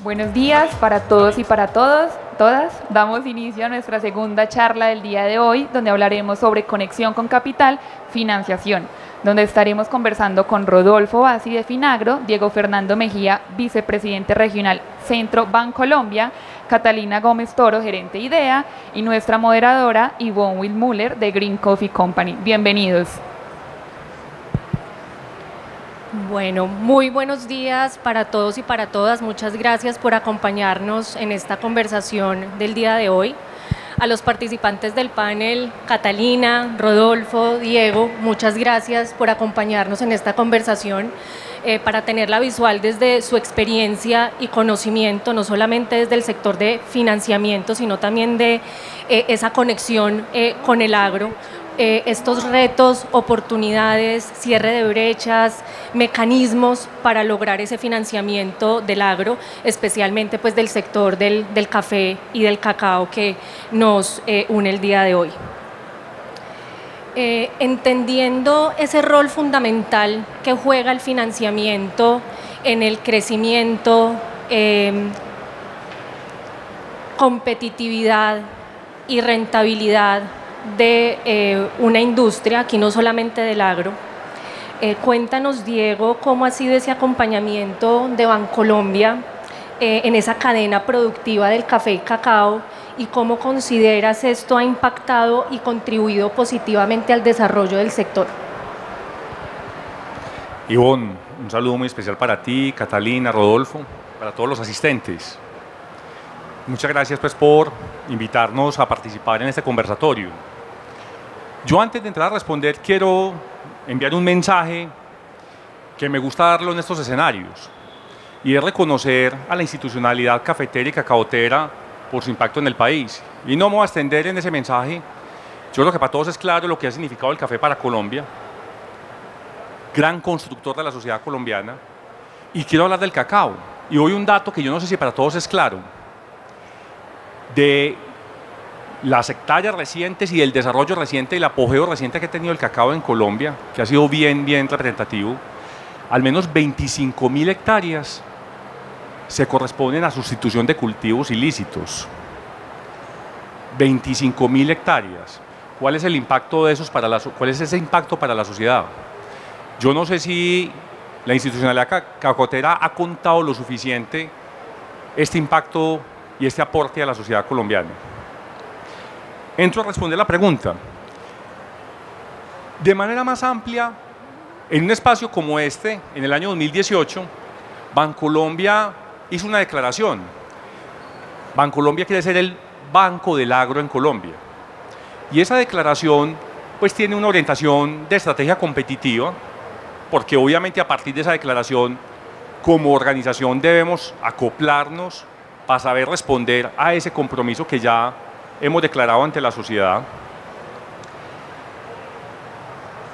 Buenos días para todos y para todas. Damos inicio a nuestra segunda charla del día de hoy, donde hablaremos sobre conexión con capital, financiación, donde estaremos conversando con Rodolfo Bassi de Finagro, Diego Fernando Mejía, vicepresidente regional Centro Bancolombia, Catalina Gómez Toro, gerente IDEA, y nuestra moderadora Yvonne Wilmuller de Green Coffee Company. Bienvenidos. Bueno, muy buenos días para todos y para todas. Muchas gracias por acompañarnos en esta conversación del día de hoy. A los participantes del panel, Catalina, Rodolfo, Diego, muchas gracias por acompañarnos en esta conversación para tenerla visual desde su experiencia y conocimiento, no solamente desde el sector de financiamiento, sino también de esa conexión con el agro. Estos retos, oportunidades, cierre de brechas, mecanismos para lograr ese financiamiento del agro, especialmente pues del sector del café y del cacao que nos une el día de hoy. Entendiendo ese rol fundamental que juega el financiamiento en el crecimiento, competitividad y rentabilidad de una industria, aquí no solamente del agro. Cuéntanos, Diego, cómo ha sido ese acompañamiento de Bancolombia en esa cadena productiva del café y cacao y cómo consideras esto ha impactado y contribuido positivamente al desarrollo del sector. Ivonne, un saludo muy especial para ti, Catalina, Rodolfo, para todos los asistentes. Muchas gracias pues por invitarnos a participar en este conversatorio. Yo antes de entrar a responder quiero enviar un mensaje que me gusta darlo en estos escenarios y es reconocer a la institucionalidad cafetera y cacaotera por su impacto en el país. Y no me voy a extender en ese mensaje. Yo creo que para todos es claro lo que ha significado el café para Colombia, gran constructor de la sociedad colombiana, y quiero hablar del cacao. Y hoy un dato que yo no sé si para todos es claro. De las hectáreas recientes y del desarrollo reciente y el apogeo reciente que ha tenido el cacao en Colombia, que ha sido bien representativo, al menos 25.000 hectáreas se corresponden a sustitución de cultivos ilícitos. 25.000 hectáreas. ¿Cuál es el impacto de esos cuál es ese impacto para la sociedad? Yo no sé si la institucionalidad cacotera ha contado lo suficiente este impacto y este aporte a la sociedad colombiana. Entro a responder la pregunta. De manera más amplia, en un espacio como este, en el año 2018, Bancolombia hizo una declaración. Bancolombia quiere ser el banco del agro en Colombia. Y esa declaración pues tiene una orientación de estrategia competitiva, porque obviamente a partir de esa declaración, como organización debemos acoplarnos para saber responder a ese compromiso que ya hemos declarado ante la sociedad.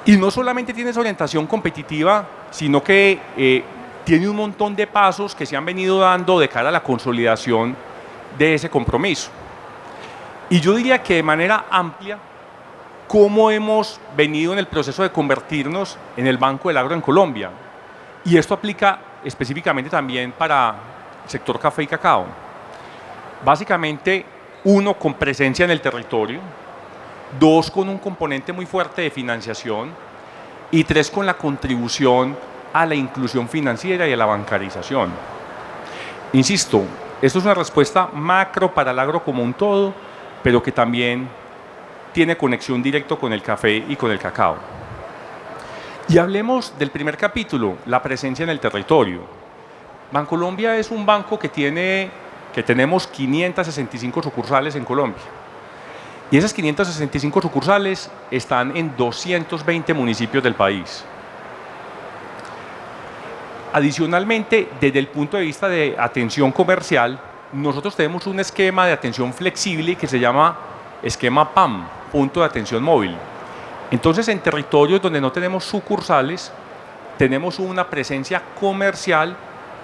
Y no solamente tiene esa orientación competitiva, sino que tiene un montón de pasos que se han venido dando de cara a la consolidación de ese compromiso. Y yo diría que de manera amplia, cómo hemos venido en el proceso de convertirnos en el Banco del Agro en Colombia. Y esto aplica específicamente también para el sector café y cacao. Básicamente, 1, con presencia en el territorio, 2, con un componente muy fuerte de financiación y 3, con la contribución a la inclusión financiera y a la bancarización. Insisto, esto es una respuesta macro para el agro como un todo, pero que también tiene conexión directa con el café y con el cacao. Y hablemos del primer capítulo, la presencia en el territorio. Bancolombia es un banco que tenemos 565 sucursales en Colombia. Y esas 565 sucursales están en 220 municipios del país. Adicionalmente, desde el punto de vista de atención comercial, nosotros tenemos un esquema de atención flexible que se llama esquema PAM, punto de atención móvil. Entonces, en territorios donde no tenemos sucursales, tenemos una presencia comercial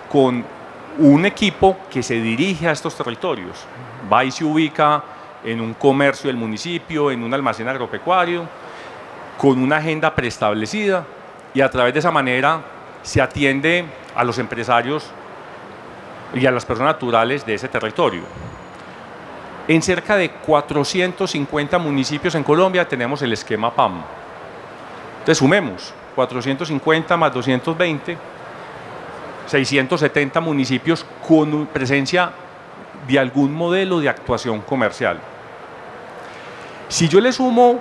con un equipo que se dirige a estos territorios. Va y se ubica en un comercio del municipio, en un almacén agropecuario, con una agenda preestablecida, y a través de esa manera se atiende a los empresarios y a las personas naturales de ese territorio. En cerca de 450 municipios en Colombia tenemos el esquema PAM. Entonces sumemos 450 más 220, 670 municipios con presencia de algún modelo de actuación comercial. Si yo le sumo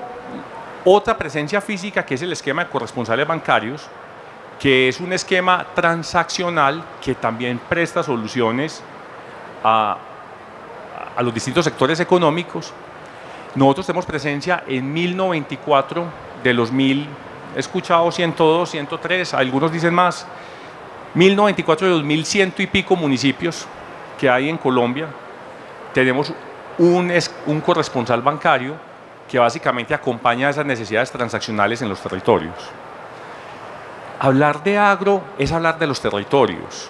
otra presencia física, que es el esquema de corresponsales bancarios, que es un esquema transaccional que también presta soluciones a los distintos sectores económicos, nosotros tenemos presencia en 1094 de los 1000, he escuchado 102, 103, algunos dicen más, 1094 de los 1100 y pico municipios que hay en Colombia. Tenemos un corresponsal bancario que básicamente acompaña esas necesidades transaccionales en los territorios. Hablar de agro es hablar de los territorios.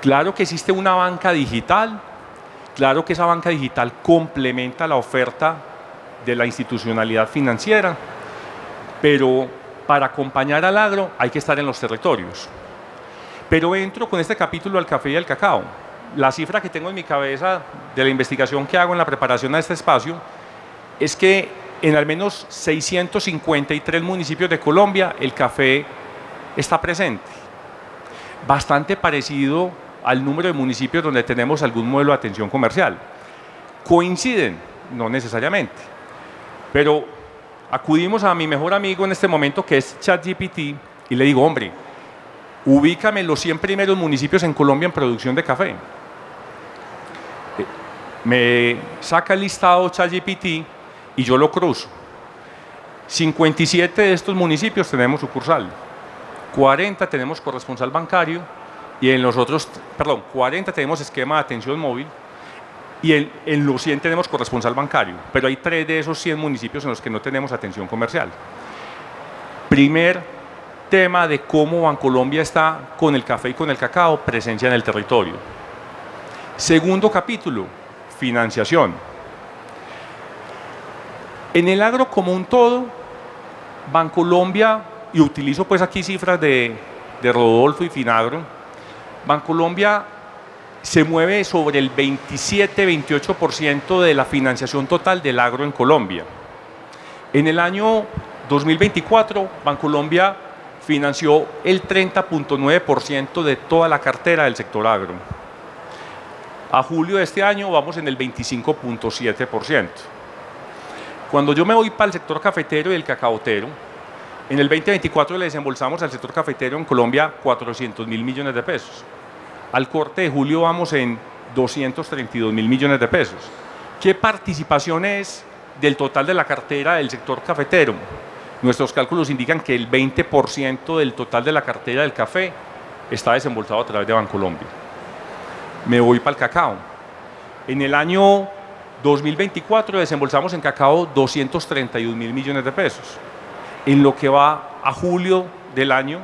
Claro que existe una banca digital, claro que esa banca digital complementa la oferta de la institucionalidad financiera, pero para acompañar al agro hay que estar en los territorios. Pero entro con este capítulo al café y al cacao. La cifra que tengo en mi cabeza de la investigación que hago en la preparación a este espacio es que en al menos 653 municipios de Colombia el café está presente. Bastante parecido al número de municipios donde tenemos algún modelo de atención comercial. ¿Coinciden? No necesariamente. Pero acudimos a mi mejor amigo en este momento, que es ChatGPT, y le digo, hombre, ubícame los 100 primeros municipios en Colombia en producción de café. Me saca el listado ChatGPT y yo lo cruzo. 57 de estos municipios tenemos sucursal, 40 tenemos corresponsal bancario y en los otros, 40 tenemos esquema de atención móvil y en los 100 tenemos corresponsal bancario, pero hay 3 de esos 100 municipios en los que no tenemos atención comercial. Primer tema de cómo Bancolombia está con el café y con el cacao, presencia en el territorio. Segundo capítulo, financiación. En el agro como un todo, Bancolombia, y utilizo pues aquí cifras de Rodolfo y Finagro, Bancolombia se mueve sobre el 27-28% de la financiación total del agro en Colombia. En el año 2024, Bancolombia financió el 30.9% de toda la cartera del sector agro. A julio de este año vamos en el 25.7%. Cuando yo me voy para el sector cafetero y el cacaotero, en el 2024 le desembolsamos al sector cafetero en Colombia 400.000 millones de pesos. Al corte de julio vamos en 232.000 millones de pesos. ¿Qué participación es del total de la cartera del sector cafetero? Nuestros cálculos indican que el 20% del total de la cartera del café está desembolsado a través de Bancolombia. Me voy para el cacao. En el año 2024 desembolsamos en cacao 231.000 millones de pesos. En lo que va a julio del año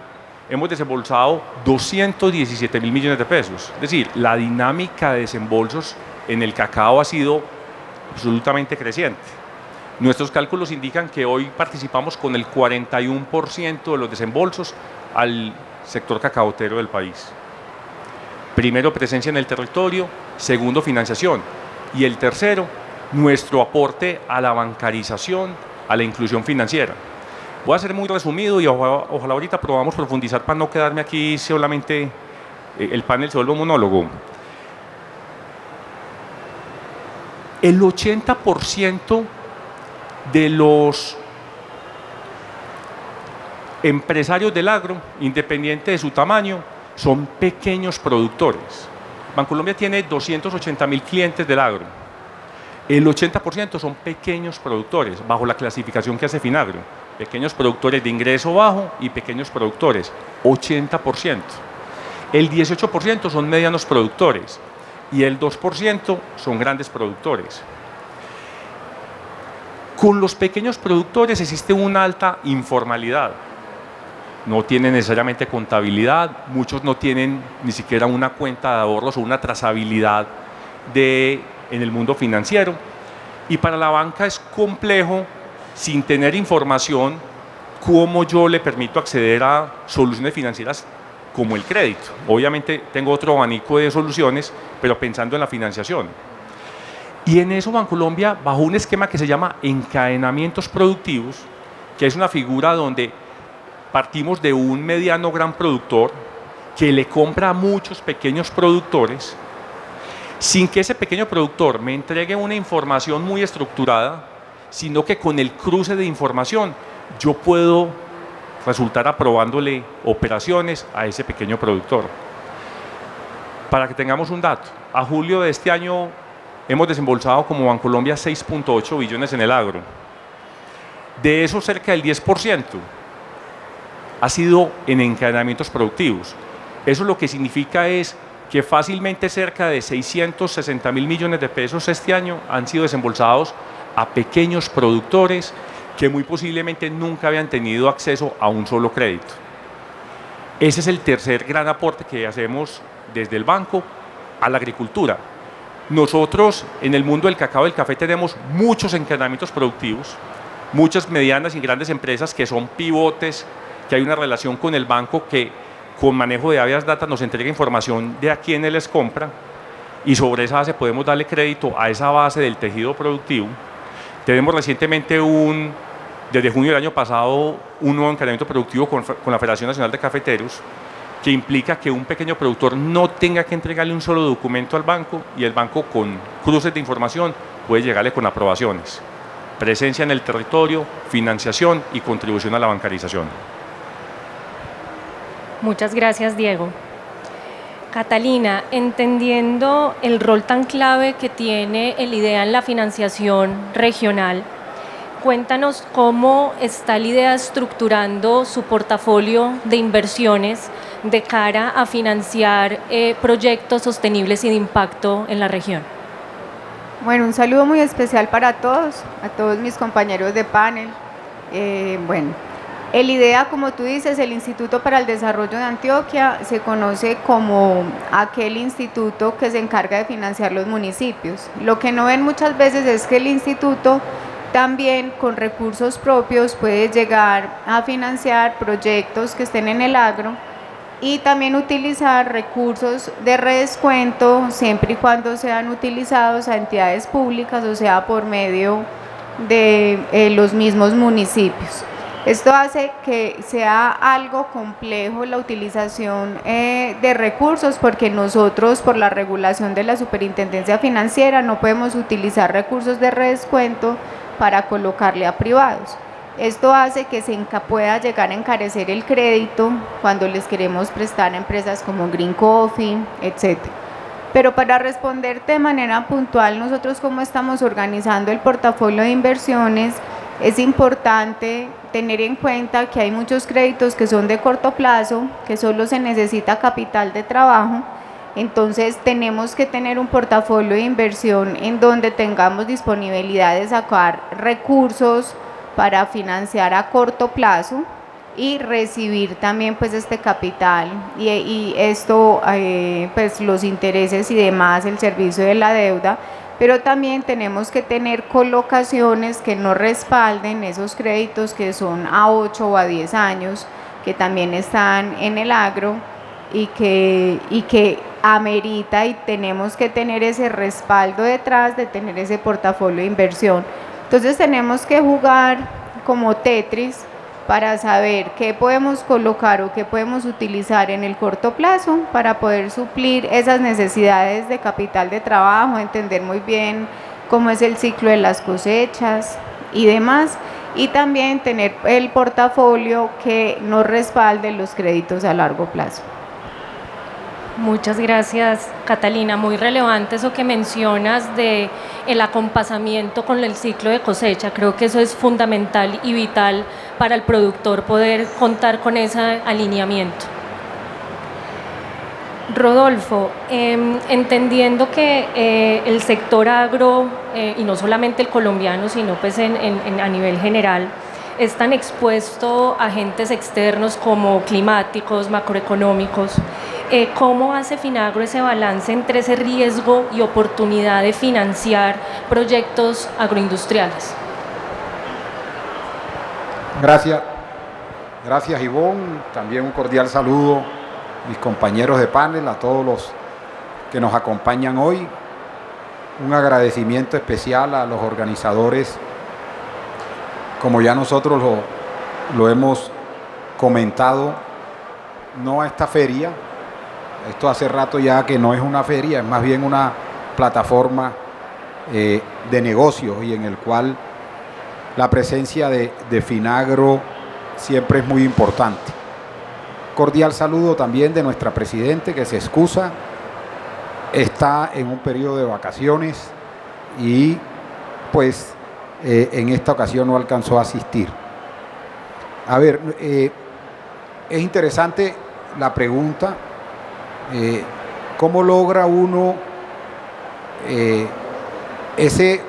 hemos desembolsado 217.000 millones de pesos. Es decir, la dinámica de desembolsos en el cacao ha sido absolutamente creciente. Nuestros cálculos indican que hoy participamos con el 41% de los desembolsos al sector cacaotero del país. Primero, presencia en el territorio. Segundo, financiación. Y el tercero, nuestro aporte a la bancarización, a la inclusión financiera. Voy a ser muy resumido y ojalá ahorita podamos profundizar para no quedarme aquí solamente el panel se vuelve un monólogo. El 80% de los empresarios del agro, independiente de su tamaño, son pequeños productores. Bancolombia tiene 280.000 clientes del agro. El 80% son pequeños productores, bajo la clasificación que hace Finagro. Pequeños productores de ingreso bajo y pequeños productores, 80%. El 18% son medianos productores y el 2% son grandes productores. Con los pequeños productores existe una alta informalidad. No tienen necesariamente contabilidad, muchos no tienen ni siquiera una cuenta de ahorros o una trazabilidad en el mundo financiero. Y para la banca es complejo, sin tener información, cómo yo le permito acceder a soluciones financieras como el crédito. Obviamente tengo otro abanico de soluciones, pero pensando en la financiación. Y en eso Bancolombia, bajo un esquema que se llama encadenamientos productivos, que es una figura donde partimos de un mediano gran productor que le compra a muchos pequeños productores, sin que ese pequeño productor me entregue una información muy estructurada, sino que con el cruce de información yo puedo resultar aprobándole operaciones a ese pequeño productor. Para que tengamos un dato, a julio de este año hemos desembolsado como Bancolombia 6.8 billones en el agro. De eso cerca del 10% ha sido en encadenamientos productivos. Eso lo que significa es que fácilmente cerca de 660.000 millones de pesos este año han sido desembolsados a pequeños productores que muy posiblemente nunca habían tenido acceso a un solo crédito. Ese es el tercer gran aporte que hacemos desde el banco a la agricultura. Nosotros en el mundo del cacao y del café tenemos muchos encadenamientos productivos, muchas medianas y grandes empresas que son pivotes, que hay una relación con el banco que con manejo de habeas data nos entrega información de a quiénes les compra y sobre esa base podemos darle crédito a esa base del tejido productivo. Tenemos recientemente desde junio del año pasado, un nuevo encadenamiento productivo con la Federación Nacional de Cafeteros, que implica que un pequeño productor no tenga que entregarle un solo documento al banco y el banco con cruces de información puede llegarle con aprobaciones. Presencia en el territorio, financiación y contribución a la bancarización. Muchas gracias, Diego. Catalina, entendiendo el rol tan clave que tiene el IDEA en la financiación regional, cuéntanos cómo está el IDEA estructurando su portafolio de inversiones de cara a financiar proyectos sostenibles y de impacto en la región. Bueno, un saludo muy especial para todos, a todos mis compañeros de panel. El IDEA, como tú dices, el Instituto para el Desarrollo de Antioquia, se conoce como aquel instituto que se encarga de financiar los municipios. Lo que no ven muchas veces es que el instituto también con recursos propios puede llegar a financiar proyectos que estén en el agro y también utilizar recursos de redescuento siempre y cuando sean utilizados a entidades públicas, o sea, por medio de los mismos municipios. Esto hace que sea algo complejo la utilización de recursos porque nosotros por la regulación de la Superintendencia Financiera no podemos utilizar recursos de redescuento para colocarle a privados. Esto hace que se pueda llegar a encarecer el crédito cuando les queremos prestar a empresas como Green Coffee, etc. Pero para responderte de manera puntual, nosotros cómo estamos organizando el portafolio de inversiones, es importante tener en cuenta que hay muchos créditos que son de corto plazo, que solo se necesita capital de trabajo, entonces tenemos que tener un portafolio de inversión en donde tengamos disponibilidad de sacar recursos para financiar a corto plazo y recibir también pues este capital y esto pues los intereses y demás, el servicio de la deuda, pero también tenemos que tener colocaciones que no respalden esos créditos que son a 8 o a 10 años, que también están en el agro y que amerita y tenemos que tener ese respaldo detrás de tener ese portafolio de inversión. Entonces tenemos que jugar como Tetris para saber qué podemos colocar o qué podemos utilizar en el corto plazo para poder suplir esas necesidades de capital de trabajo, entender muy bien cómo es el ciclo de las cosechas y demás, y también tener el portafolio que nos respalde los créditos a largo plazo. Muchas gracias, Catalina. Muy relevante eso que mencionas de el acompasamiento con el ciclo de cosecha. Creo que eso es fundamental y vital para el productor poder contar con ese alineamiento. Rodolfo, entendiendo que el sector agro, y no solamente el colombiano, sino pues a nivel general, es tan expuesto a agentes externos como climáticos, macroeconómicos, ¿cómo hace Finagro ese balance entre ese riesgo y oportunidad de financiar proyectos agroindustriales? Gracias Ivonne, también un cordial saludo mis compañeros de panel, a todos los que nos acompañan hoy. Un agradecimiento especial a los organizadores, como ya nosotros lo hemos comentado, no a esta feria. Esto hace rato ya que no es una feria, es más bien una plataforma de negocios y en el cual la presencia de Finagro siempre es muy importante. Cordial saludo también de nuestra presidente, que se excusa, está en un periodo de vacaciones y pues en esta ocasión no alcanzó a asistir. A ver, es interesante la pregunta, ¿cómo logra uno ese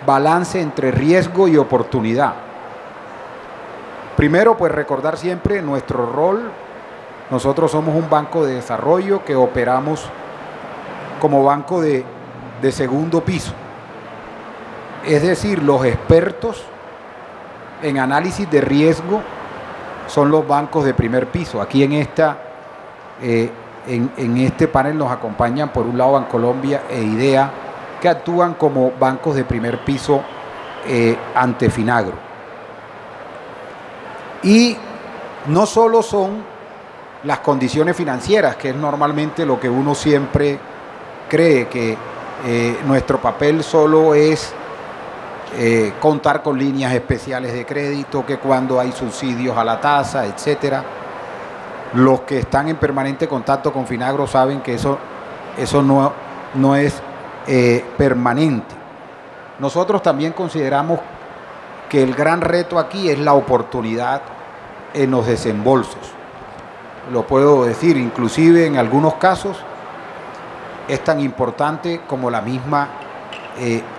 balance entre riesgo y oportunidad? Primero, pues recordar siempre nuestro rol. Nosotros somos un banco de desarrollo que operamos como banco de segundo piso. Es decir, los expertos en análisis de riesgo son los bancos de primer piso. Aquí en este panel nos acompañan por un lado Bancolombia e IDEA, que actúan como bancos de primer piso ante Finagro. Y no solo son las condiciones financieras, que es normalmente lo que uno siempre cree, que nuestro papel solo es contar con líneas especiales de crédito, que cuando hay subsidios a la tasa, etcétera. Los que están en permanente contacto con Finagro saben que eso no es permanente. Nosotros también consideramos que el gran reto aquí es la oportunidad en los desembolsos. Lo puedo decir, inclusive en algunos casos es tan importante como la misma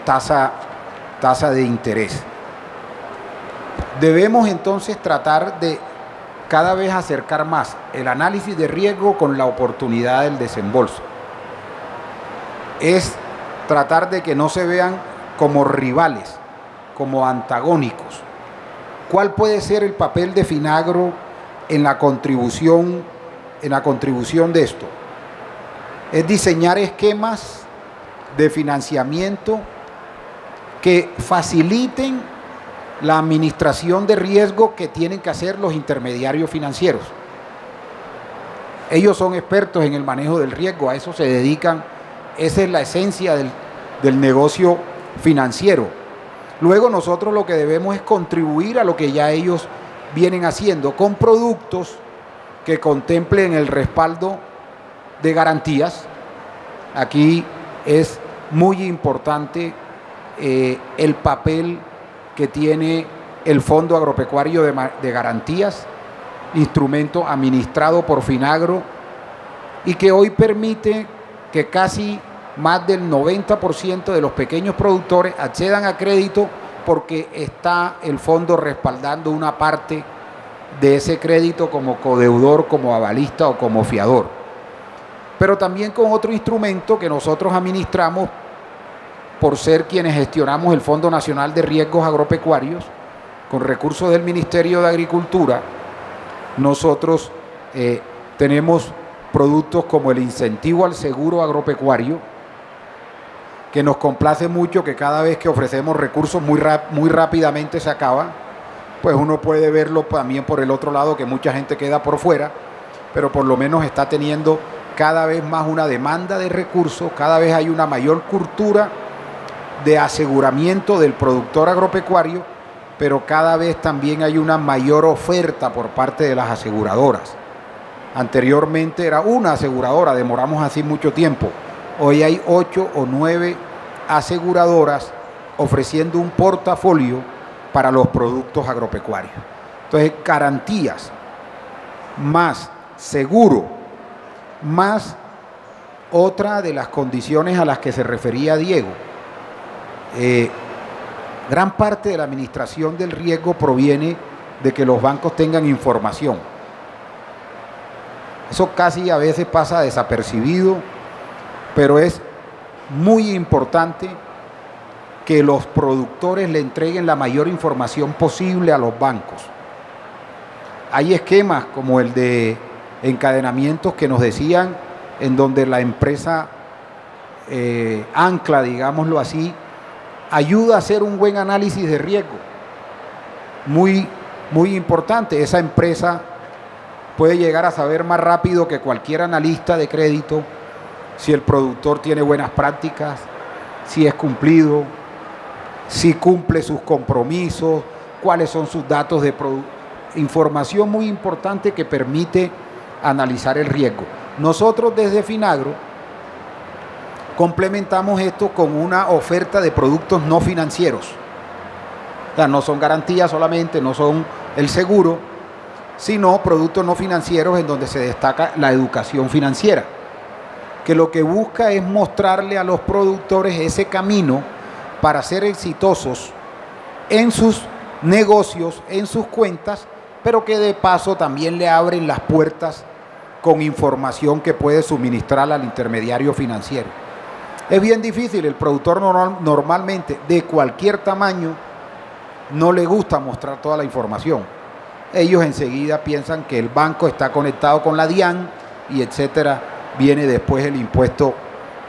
tasa de interés. Debemos entonces tratar de cada vez acercar más el análisis de riesgo con la oportunidad del desembolso. Es tratar de que no se vean como rivales, como antagónicos. ¿Cuál puede ser el papel de Finagro en la contribución de esto? Es diseñar esquemas de financiamiento que faciliten la administración de riesgo que tienen que hacer los intermediarios financieros. Ellos son expertos en el manejo del riesgo, a eso se dedican, esa es la esencia del negocio financiero. Luego nosotros lo que debemos es contribuir a lo que ya ellos vienen haciendo con productos que contemplen el respaldo de garantías. Aquí es muy importante el papel que tiene el Fondo Agropecuario de Garantías, instrumento administrado por Finagro y que hoy permite que casi más del 90% de los pequeños productores accedan a crédito porque está el fondo respaldando una parte de ese crédito como codeudor, como avalista o como fiador. Pero también con otro instrumento que nosotros administramos por ser quienes gestionamos el Fondo Nacional de Riesgos Agropecuarios, con recursos del Ministerio de Agricultura. Nosotros tenemos productos como el incentivo al seguro agropecuario, que nos complace mucho, que cada vez que ofrecemos recursos muy rápidamente se acaba, pues uno puede verlo también por el otro lado, que mucha gente queda por fuera, pero por lo menos está teniendo cada vez más una demanda de recursos, cada vez hay una mayor cultura de aseguramiento del productor agropecuario, pero cada vez también hay una mayor oferta por parte de las aseguradoras. Anteriormente era una aseguradora, demoramos así mucho tiempo. Hoy hay 8 o 9 aseguradoras ofreciendo un portafolio para los productos agropecuarios. Entonces, garantías, más seguro, más otra de las condiciones a las que se refería Diego. Gran parte de la administración del riesgo proviene de que los bancos tengan información. Eso casi a veces pasa desapercibido, pero es muy importante que los productores le entreguen la mayor información posible a los bancos. Hay esquemas como el de encadenamientos que nos decían, en donde la empresa ancla, digámoslo así, ayuda a hacer un buen análisis de riesgo. Muy, muy importante. Esa empresa puede llegar a saber más rápido que cualquier analista de crédito si el productor tiene buenas prácticas, si es cumplido, si cumple sus compromisos, cuáles son sus datos de información muy importante que permite analizar el riesgo. Nosotros desde Finagro complementamos esto con una oferta de productos no financieros. O sea, no son garantías solamente, no son el seguro, sino productos no financieros en donde se destaca la educación financiera, que lo que busca es mostrarle a los productores ese camino para ser exitosos en sus negocios, en sus cuentas, pero que de paso también le abren las puertas con información que puede suministrar al intermediario financiero. Es bien difícil, el productor normalmente de cualquier tamaño no le gusta mostrar toda la información. Ellos enseguida piensan que el banco está conectado con la DIAN y etcétera, viene después el impuesto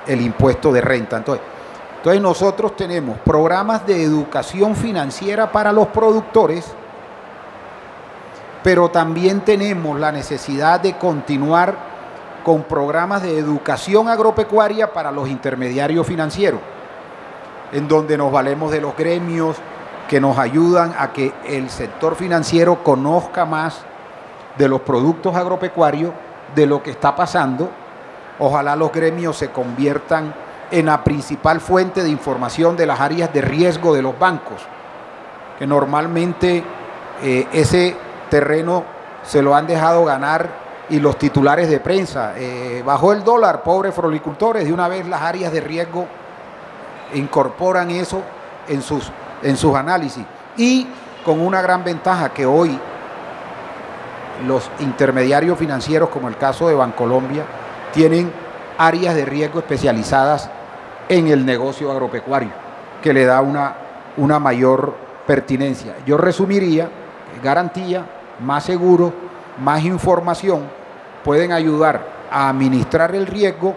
de renta. Entonces nosotros tenemos programas de educación financiera para los productores, pero también tenemos la necesidad de continuar con programas de educación agropecuaria para los intermediarios financieros, en donde nos valemos de los gremios que nos ayudan a que el sector financiero conozca más de los productos agropecuarios, de lo que está pasando. Ojalá los gremios se conviertan en la principal fuente de información de las áreas de riesgo de los bancos, que normalmente ese terreno se lo han dejado ganar y los titulares de prensa. Bajó el dólar, pobres floricultores, de una vez las áreas de riesgo incorporan eso en sus análisis. Y con una gran ventaja que hoy los intermediarios financieros, como el caso de Bancolombia, tienen áreas de riesgo especializadas en el negocio agropecuario, que le da una mayor pertinencia. Yo resumiría: garantía, más seguro, más información, pueden ayudar a administrar el riesgo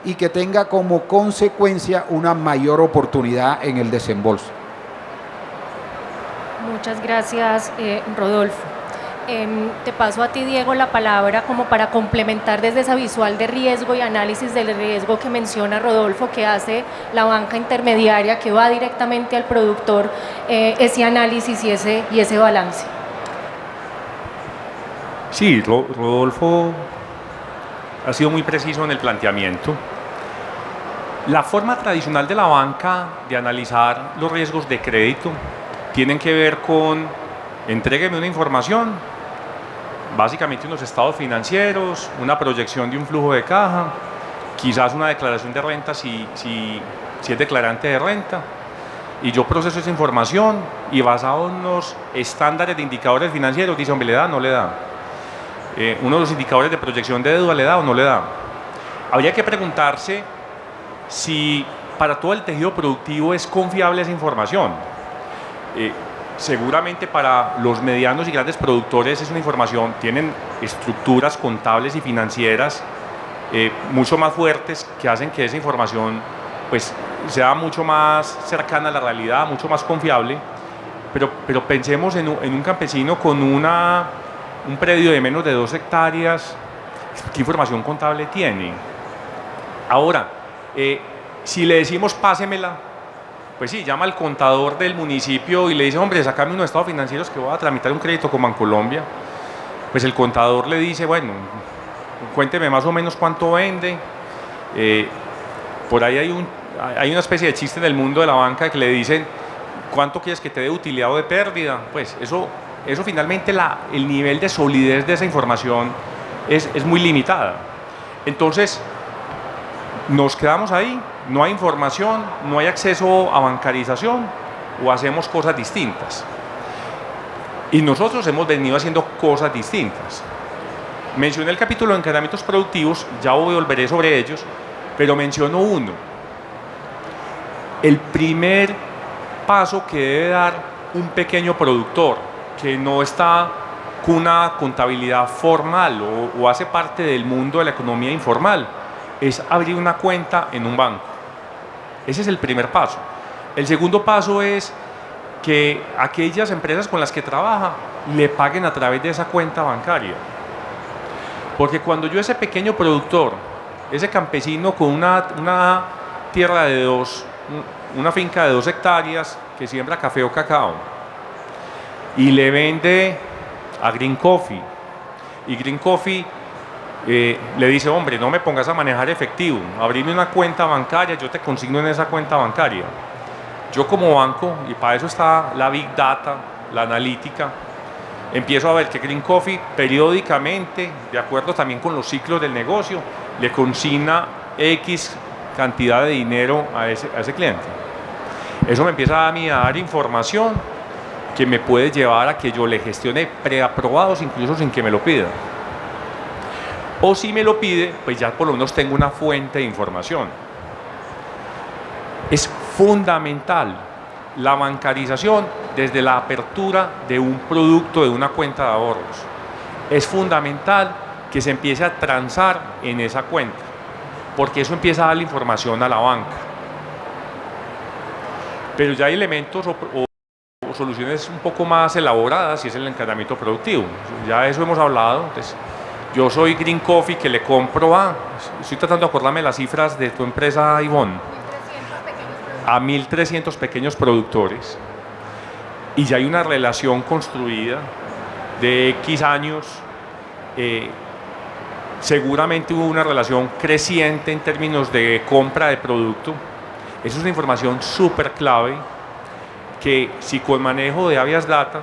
y que tenga como consecuencia una mayor oportunidad en el desembolso. Muchas gracias, Rodolfo. Te paso a ti, Diego, la palabra como para complementar desde esa visual de riesgo y análisis del riesgo que menciona Rodolfo, que hace la banca intermediaria, que va directamente al productor, ese análisis y ese balance. Sí, Rodolfo ha sido muy preciso en el planteamiento. La forma tradicional de la banca de analizar los riesgos de crédito tienen que ver con: entrégueme una información, básicamente unos estados financieros, una proyección de un flujo de caja, quizás una declaración de renta si es declarante de renta, y yo proceso esa información y basado en unos estándares de indicadores financieros dice, hombre, ¿le da o no le da? Uno de los indicadores de proyección de deuda, ¿le da o no le da? Habría que preguntarse si para todo el tejido productivo es confiable esa información. Seguramente para los medianos y grandes productores es una información, tienen estructuras contables y financieras mucho más fuertes que hacen que esa información pues sea mucho más cercana a la realidad, mucho más confiable, pero pensemos en un campesino con un predio de menos de 2 hectáreas, ¿qué información contable tiene? Ahora, si le decimos pásemela, pues sí, llama al contador del municipio y le dice, hombre, sácame unos estados financieros que voy a tramitar un crédito con Bancolombia. Pues el contador le dice, bueno, cuénteme más o menos cuánto vende. Por ahí hay una especie de chiste en el mundo de la banca que le dicen, ¿cuánto quieres que te dé utilidad o de pérdida? Pues eso finalmente el nivel de solidez de esa información es muy limitada. Entonces, nos quedamos ahí, no hay información, no hay acceso a bancarización o hacemos cosas distintas. Y nosotros hemos venido haciendo cosas distintas. Mencioné el capítulo de encadenamientos productivos, ya volveré sobre ellos, pero menciono uno. El primer paso que debe dar un pequeño productor que no está con una contabilidad formal o hace parte del mundo de la economía informal, es abrir una cuenta en un banco. Ese es el primer paso. El segundo paso es que aquellas empresas con las que trabaja le paguen a través de esa cuenta bancaria. Porque cuando yo, ese pequeño productor, ese campesino con una tierra de una finca de 2 hectáreas que siembra café o cacao y le vende a Green Coffee, y Green Coffee le dice, hombre, no me pongas a manejar efectivo, abrime una cuenta bancaria, yo te consigno en esa cuenta bancaria. Yo como banco, y para eso está la Big Data, la analítica, empiezo a ver que Green Coffee periódicamente, de acuerdo también con los ciclos del negocio, le consigna X cantidad de dinero a ese cliente. Eso me empieza a mí a dar información que me puede llevar a que yo le gestione preaprobados incluso sin que me lo pida. O si me lo pide, pues ya por lo menos tengo una fuente de información. Es fundamental la bancarización desde la apertura de un producto, de una cuenta de ahorros. Es fundamental que se empiece a transar en esa cuenta, porque eso empieza a dar la información a la banca. Pero ya hay elementos o soluciones un poco más elaboradas y es el encadenamiento productivo. Ya de eso hemos hablado. Entonces, yo soy Green Coffee que le compro estoy tratando de acordarme las cifras de tu empresa, Ivonne, a 1.300 pequeños productores, y ya hay una relación construida de X años. Seguramente hubo una relación creciente en términos de compra de producto. Eso es una información súper clave que, si con manejo de Avias Data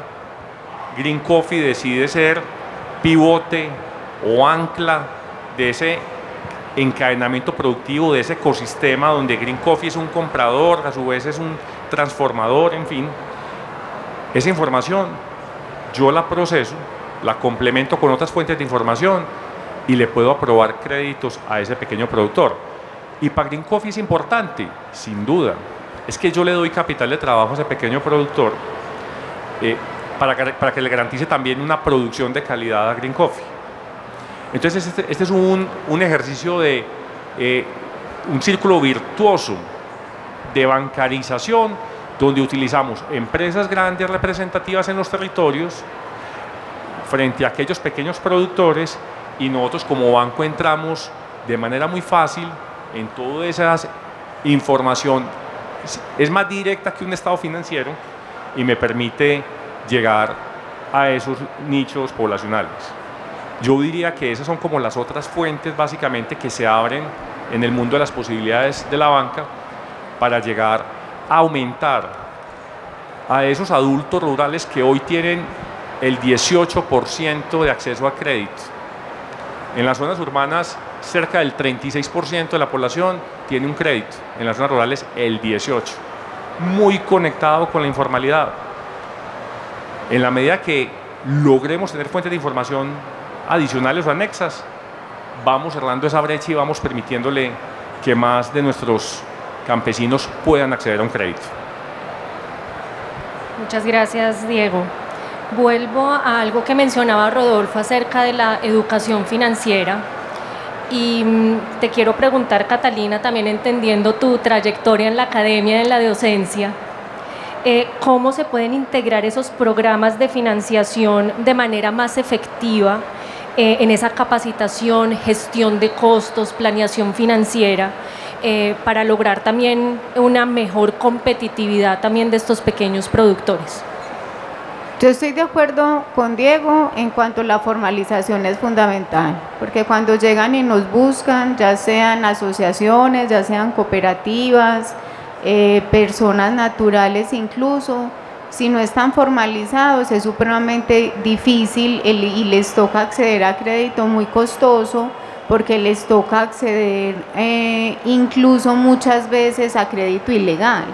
Green Coffee decide ser pivote o ancla de ese encadenamiento productivo, de ese ecosistema donde Green Coffee es un comprador, a su vez es un transformador, en fin, esa información yo la proceso, la complemento con otras fuentes de información y le puedo aprobar créditos a ese pequeño productor. Y para Green Coffee es importante, sin duda, es que yo le doy capital de trabajo a ese pequeño productor para que le garantice también una producción de calidad a Green Coffee. Entonces este es un ejercicio de un círculo virtuoso de bancarización, donde utilizamos empresas grandes representativas en los territorios frente a aquellos pequeños productores, y nosotros como banco entramos de manera muy fácil en toda esa información. Es más directa que un estado financiero y me permite llegar a esos nichos poblacionales. Yo diría que esas son como las otras fuentes básicamente que se abren en el mundo de las posibilidades de la banca para llegar a aumentar a esos adultos rurales que hoy tienen el 18% de acceso a crédito. En las zonas urbanas, cerca del 36% de la población tiene un crédito. En las zonas rurales, el 18%. Muy conectado con la informalidad. En la medida que logremos tener fuentes de información adicionales o anexas, vamos cerrando esa brecha y vamos permitiéndole que más de nuestros campesinos puedan acceder a un crédito. Muchas gracias, Diego. Vuelvo a algo que mencionaba Rodolfo acerca de la educación financiera y te quiero preguntar, Catalina, también entendiendo tu trayectoria en la academia y en la docencia, ¿cómo se pueden integrar esos programas de financiación de manera más efectiva en esa capacitación, gestión de costos, planeación financiera, para lograr también una mejor competitividad también de estos pequeños productores? Yo estoy de acuerdo con Diego en cuanto a la formalización es fundamental, porque cuando llegan y nos buscan, ya sean asociaciones, ya sean cooperativas, personas naturales incluso, si no están formalizados es supremamente difícil y les toca acceder a crédito muy costoso, porque les toca acceder incluso muchas veces a crédito ilegal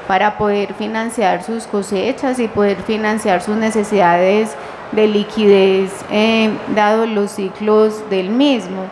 para poder financiar sus cosechas y poder financiar sus necesidades de liquidez dados los ciclos del mismo.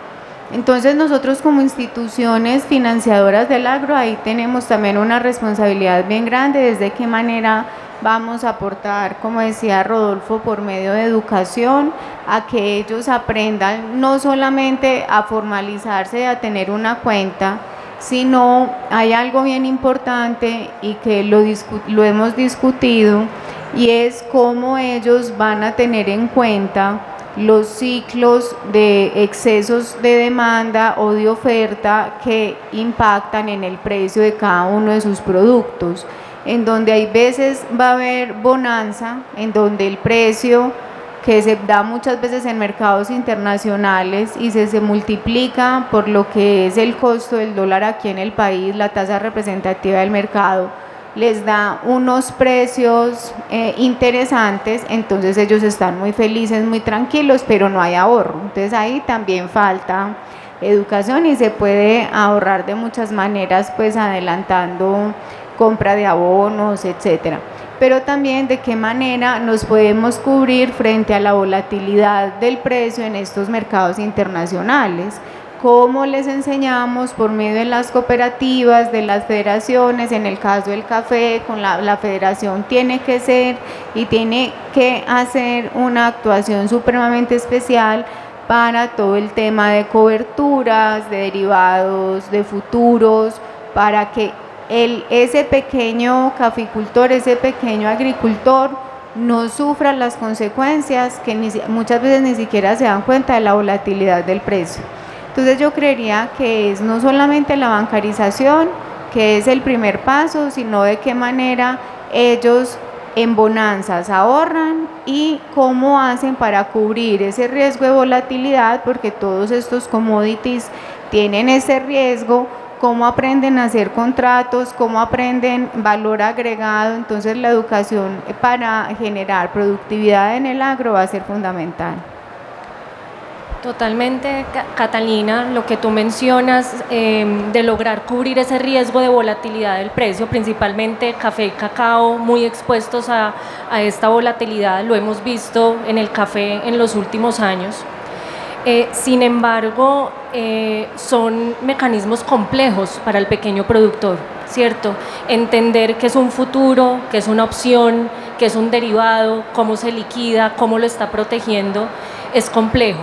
Entonces nosotros como instituciones financiadoras del agro ahí tenemos también una responsabilidad bien grande desde qué manera vamos a aportar, como decía Rodolfo, por medio de educación, a que ellos aprendan no solamente a formalizarse, a tener una cuenta, sino hay algo bien importante y que lo hemos discutido, y es cómo ellos van a tener en cuenta los ciclos de excesos de demanda o de oferta que impactan en el precio de cada uno de sus productos, en donde hay veces va a haber bonanza, en donde el precio que se da muchas veces en mercados internacionales y se multiplica por lo que es el costo del dólar aquí en el país, la tasa representativa del mercado, les da unos precios interesantes, entonces ellos están muy felices, muy tranquilos, pero no hay ahorro. Entonces ahí también falta educación y se puede ahorrar de muchas maneras, pues adelantando compra de abonos, etcétera. Pero también de qué manera nos podemos cubrir frente a la volatilidad del precio en estos mercados internacionales. Cómo les enseñamos por medio de las cooperativas, de las federaciones, en el caso del café, con la federación tiene que ser y tiene que hacer una actuación supremamente especial para todo el tema de coberturas, de derivados, de futuros, para que ese pequeño caficultor, ese pequeño agricultor no sufra las consecuencias que muchas veces ni siquiera se dan cuenta de la volatilidad del precio. Entonces yo creería que es no solamente la bancarización, que es el primer paso, sino de qué manera ellos en bonanzas ahorran y cómo hacen para cubrir ese riesgo de volatilidad, porque todos estos commodities tienen ese riesgo, cómo aprenden a hacer contratos, cómo aprenden valor agregado. Entonces la educación para generar productividad en el agro va a ser fundamental. Totalmente, Catalina, lo que tú mencionas de lograr cubrir ese riesgo de volatilidad del precio, principalmente café y cacao muy expuestos a esta volatilidad, lo hemos visto en el café en los últimos años. Sin embargo, son mecanismos complejos para el pequeño productor, ¿cierto? Entender qué es un futuro, qué es una opción, qué es un derivado, cómo se liquida, cómo lo está protegiendo, es complejo.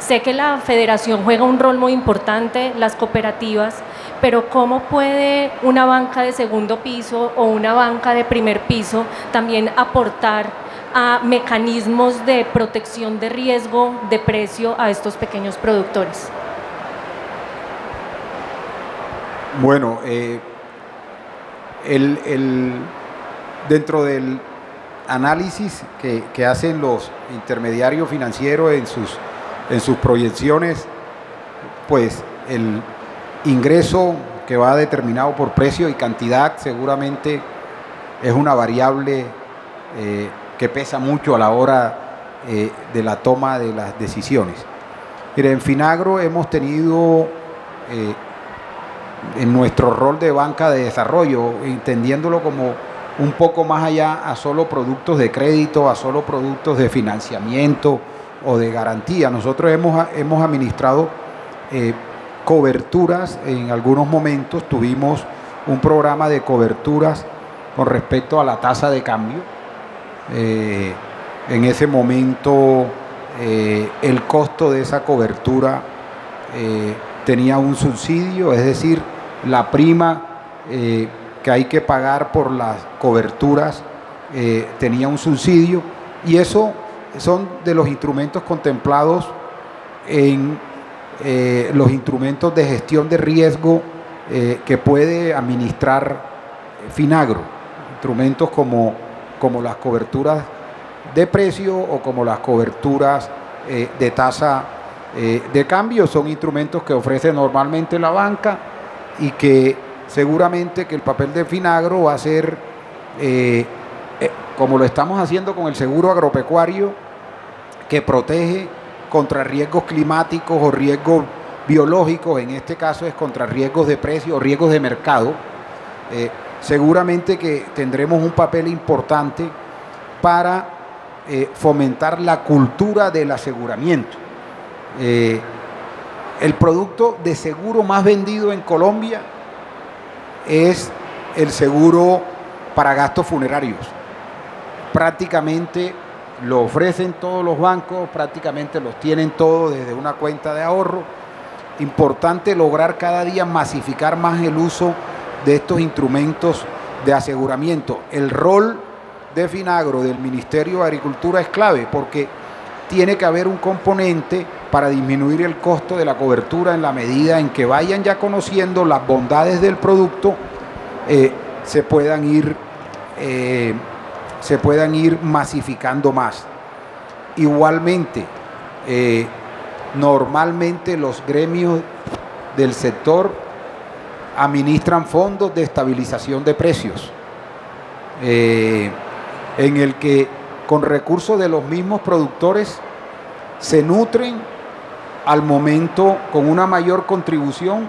Sé que la federación juega un rol muy importante, las cooperativas, pero ¿cómo puede una banca de segundo piso o una banca de primer piso también aportar a mecanismos de protección de riesgo de precio a estos pequeños productores? Bueno, dentro del análisis que hacen los intermediarios financieros en sus proyecciones, pues el ingreso que va determinado por precio y cantidad seguramente es una variable que pesa mucho a la hora de la toma de las decisiones. Mire, en Finagro hemos tenido en nuestro rol de banca de desarrollo, entendiéndolo como un poco más allá a solo productos de crédito, a solo productos de financiamiento o de garantía. Nosotros hemos administrado coberturas. En algunos momentos tuvimos un programa de coberturas con respecto a la tasa de cambio. En ese momento el costo de esa cobertura tenía un subsidio, es decir, la prima que hay que pagar por las coberturas tenía un subsidio, y eso son de los instrumentos contemplados en los instrumentos de gestión de riesgo que puede administrar Finagro, instrumentos como las coberturas de precio o como las coberturas de tasa de cambio. Son instrumentos que ofrece normalmente la banca y que seguramente que el papel de Finagro va a ser, como lo estamos haciendo con el seguro agropecuario, que protege contra riesgos climáticos o riesgos biológicos. En este caso es contra riesgos de precio o riesgos de mercado. Seguramente que tendremos un papel importante para fomentar la cultura del aseguramiento. El producto de seguro más vendido en Colombia es el seguro para gastos funerarios. prácticamente lo ofrecen todos los bancos, prácticamente los tienen todos desde una cuenta de ahorro. Importante lograr cada día masificar más el uso de estos instrumentos de aseguramiento. El rol de Finagro, del Ministerio de Agricultura, es clave porque tiene que haber un componente para disminuir el costo de la cobertura en la medida en que vayan ya conociendo las bondades del producto, se puedan ir masificando más. Igualmente, normalmente los gremios del sector administran fondos de estabilización de precios, en el que con recursos de los mismos productores se nutren al momento, con una mayor contribución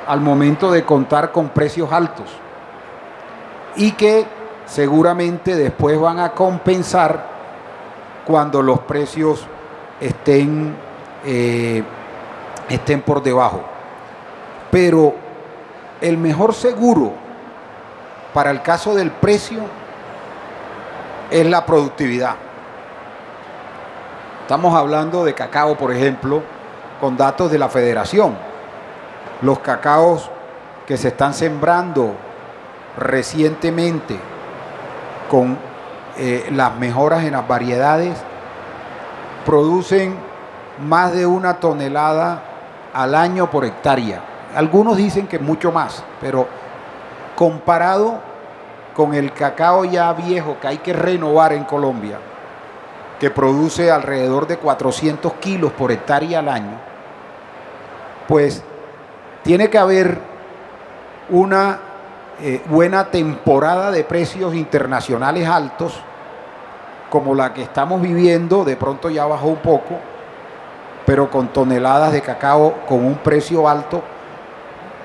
al momento de contar con precios altos, y que seguramente después van a compensar cuando los precios estén por debajo. Pero el mejor seguro para el caso del precio es la productividad. Estamos hablando de cacao, por ejemplo, con datos de la Federación. Los cacaos que se están sembrando recientemente con las mejoras en las variedades producen más de 1 tonelada al año por hectárea. Algunos dicen que mucho más, pero comparado con el cacao ya viejo que hay que renovar en Colombia, que produce alrededor de 400 kilos por hectárea al año, pues tiene que haber una buena temporada de precios internacionales altos, como la que estamos viviendo. De pronto ya bajó un poco, pero con toneladas de cacao con un precio alto,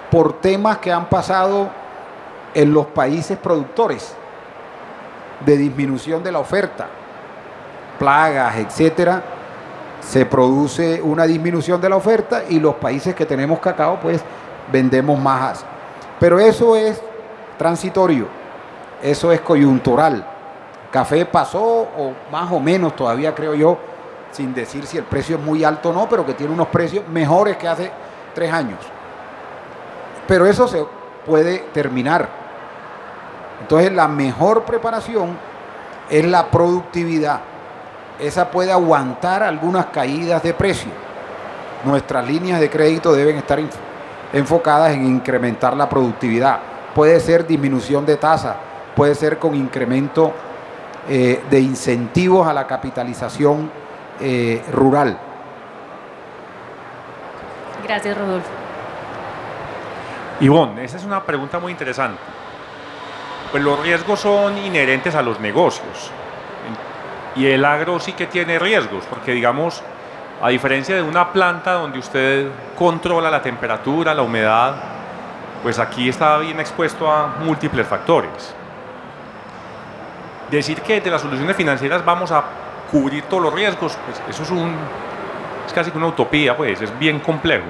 por temas que han pasado en los países productores, de disminución de la oferta, plagas, etcétera. Se produce una disminución de la oferta y los países que tenemos cacao pues vendemos más. Pero eso es transitorio, eso es coyuntural. Café pasó, o más o menos todavía, creo yo, sin decir si el precio es muy alto o no, pero que tiene unos precios mejores que hace 3 años. Pero eso se puede terminar. Entonces la mejor preparación es la productividad. Esa puede aguantar algunas caídas de precio. Nuestras líneas de crédito deben estar enfocadas en incrementar la productividad. Puede ser disminución de tasa, puede ser con incremento de incentivos a la capitalización rural. Gracias, Rodolfo. Ivonne, esa es una pregunta muy interesante. Pues los riesgos son inherentes a los negocios. Y el agro sí que tiene riesgos, porque digamos, a diferencia de una planta donde usted controla la temperatura, la humedad, pues aquí está bien expuesto a múltiples factores. Decir que de las soluciones financieras vamos a cubrir todos los riesgos, pues eso es casi que una utopía, pues es bien complejo.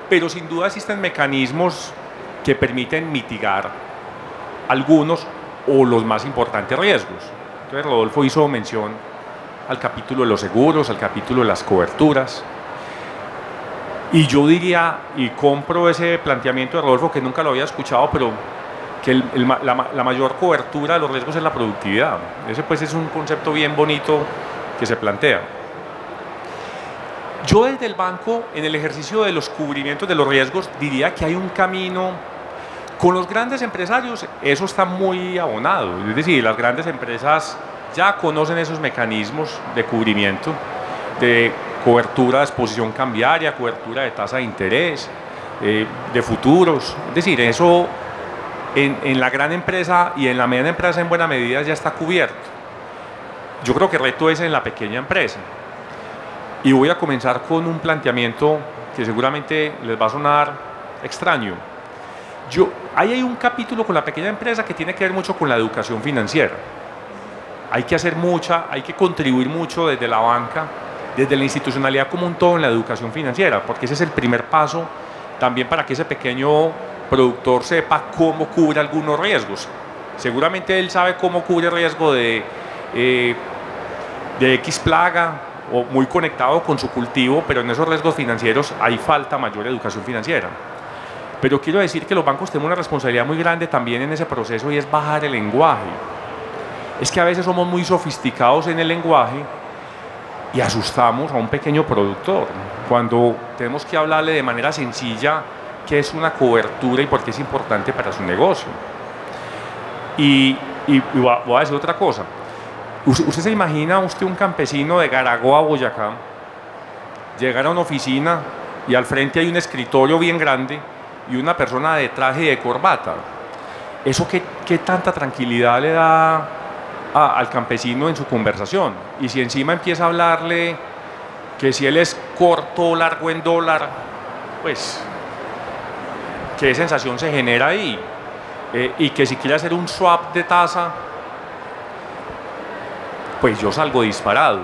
Pero sin duda existen mecanismos que permiten mitigar algunos o los más importantes riesgos. Entonces Rodolfo hizo mención al capítulo de los seguros, al capítulo de las coberturas. Y yo diría, y compro ese planteamiento de Rodolfo, que nunca lo había escuchado, pero que la mayor cobertura de los riesgos es la productividad. Ese pues es un concepto bien bonito que se plantea. Yo desde el banco, en el ejercicio de los cubrimientos de los riesgos, diría que hay un camino. Con los grandes empresarios eso está muy abonado, es decir, las grandes empresas ya conocen esos mecanismos de cubrimiento, de cobertura de exposición cambiaria, cobertura de tasa de interés, de futuros, es decir, eso en la gran empresa y en la mediana empresa en buena medida ya está cubierto. Yo creo que el reto es en la pequeña empresa. Y voy a comenzar con un planteamiento que seguramente les va a sonar extraño. Ahí hay un capítulo con la pequeña empresa que tiene que ver mucho con la educación financiera. Hay que hacer hay que contribuir mucho desde la banca, desde la institucionalidad como un todo en la educación financiera, porque ese es el primer paso también para que ese pequeño productor sepa cómo cubre algunos riesgos. Seguramente él sabe cómo cubre el riesgo de de X plaga o muy conectado con su cultivo, pero en esos riesgos financieros hay falta mayor educación financiera. Pero quiero decir que los bancos tienen una responsabilidad muy grande también en ese proceso y es bajar el lenguaje. Es que a veces somos muy sofisticados en el lenguaje y asustamos a un pequeño productor cuando tenemos que hablarle de manera sencilla qué es una cobertura y por qué es importante para su negocio. Y voy a decir otra cosa. ¿Usted se imagina un campesino de Garagoa, Boyacá, llegar a una oficina y al frente hay un escritorio bien grande y una persona de traje y de corbata? ¿Eso qué tanta tranquilidad le da al campesino en su conversación? Y si encima empieza a hablarle que si él es corto o largo en dólar, pues, ¿qué sensación se genera ahí? Y que si quiere hacer un swap de tasa, pues yo salgo disparado.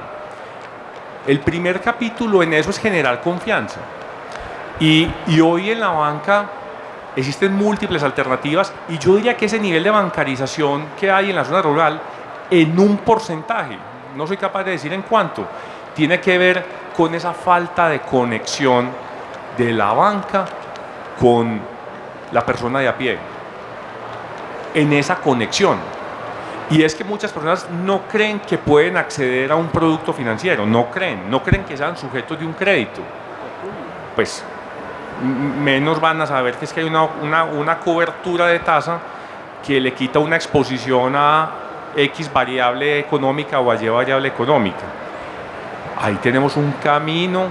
El primer capítulo en eso es generar confianza. Y hoy en la banca existen múltiples alternativas y yo diría que ese nivel de bancarización que hay en la zona rural, en un porcentaje, no soy capaz de decir en cuánto, tiene que ver con esa falta de conexión de la banca con la persona de a pie. En esa conexión. Y es que muchas personas no creen que pueden acceder a un producto financiero, no creen que sean sujetos de un crédito. Pues menos van a saber que es que hay una cobertura de tasa que le quita una exposición a X variable económica o a Y variable económica. Ahí tenemos un camino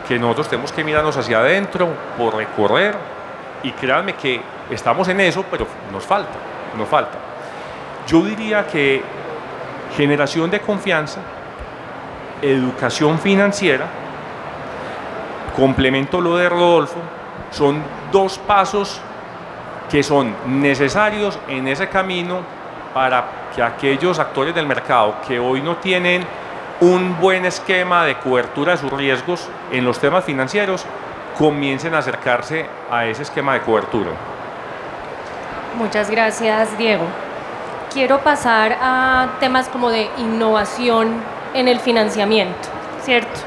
que nosotros tenemos que mirarnos hacia adentro por recorrer y créanme que estamos en eso, pero nos falta. Yo diría que generación de confianza, educación financiera, complemento lo de Rodolfo, son dos pasos que son necesarios en ese camino para que aquellos actores del mercado que hoy no tienen un buen esquema de cobertura de sus riesgos en los temas financieros comiencen a acercarse a ese esquema de cobertura. Muchas gracias, Diego. Quiero pasar a temas como de innovación en el financiamiento, ¿cierto?